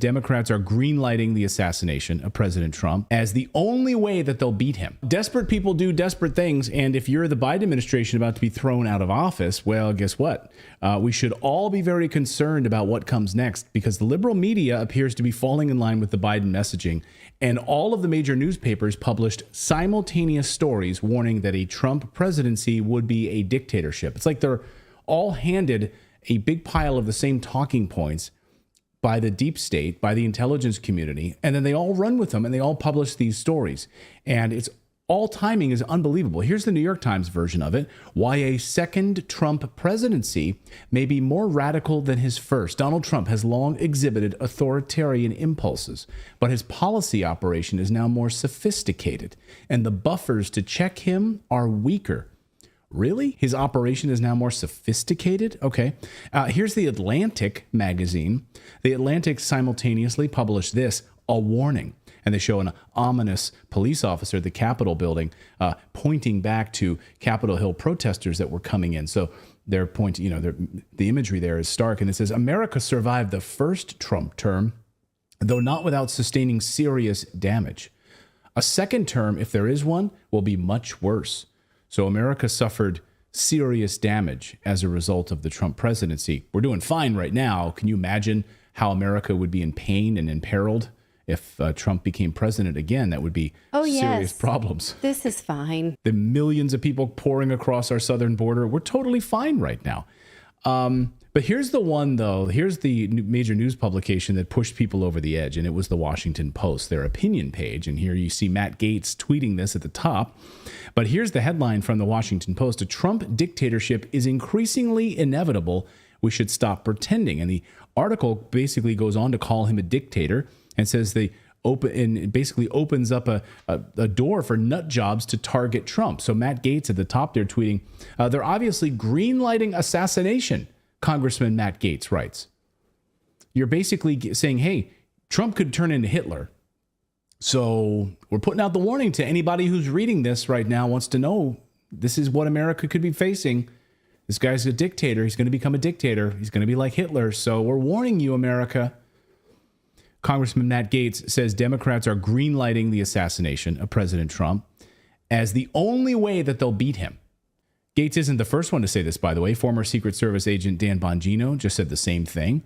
Democrats are greenlighting the assassination of President Trump as the only way that they'll beat him. Desperate people do desperate things, and if you're the Biden administration about to be thrown out of office, well, guess what? We should all be very concerned about what comes next, because the liberal media appears to be falling in line with the Biden messaging, and all of the major newspapers published simultaneous stories warning that a Trump presidency would be a dictatorship. It's like they're all handed a big pile of the same talking points by the deep state, by the intelligence community, and then they all run with them and they all publish these stories. And it's all timing is unbelievable. Here's the New York Times version of it. Why a second Trump presidency may be more radical than his first. Donald Trump has long exhibited authoritarian impulses, but his policy operation is now more sophisticated, and the buffers to check him are weaker. Really? His operation is now more sophisticated? Okay. Here's the Atlantic magazine. The Atlantic simultaneously published this, a warning. And they show an ominous police officer at the Capitol building pointing back to Capitol Hill protesters that were coming in. So they're pointing, the imagery there is stark. And it says, America survived the first Trump term, though not without sustaining serious damage. A second term, if there is one, will be much worse. So America suffered serious damage as a result of the Trump presidency. We're doing fine right now. Can you imagine how America would be in pain and imperiled if Trump became president again? That would be serious problems. This is fine. The millions of people pouring across our southern border, we're totally fine right now. But here's the one, though. Here's the major news publication that pushed people over the edge, and it was the Washington Post, their opinion page. And here you see Matt Gaetz tweeting this at the top. But here's the headline from the Washington Post. A Trump dictatorship is increasingly inevitable. We should stop pretending. And the article basically goes on to call him a dictator and says it basically opens up a door for nut jobs to target Trump. So Matt Gaetz at the top there tweeting, they're obviously greenlighting assassination, Congressman Matt Gaetz writes. You're basically saying, hey, Trump could turn into Hitler. So we're putting out the warning to anybody who's reading this right now, wants to know this is what America could be facing. This guy's a dictator. He's going to become a dictator. He's going to be like Hitler. So we're warning you, America. Congressman Matt Gaetz says Democrats are greenlighting the assassination of President Trump as the only way that they'll beat him. Gaetz isn't the first one to say this, by the way. Former Secret Service agent Dan Bongino just said the same thing.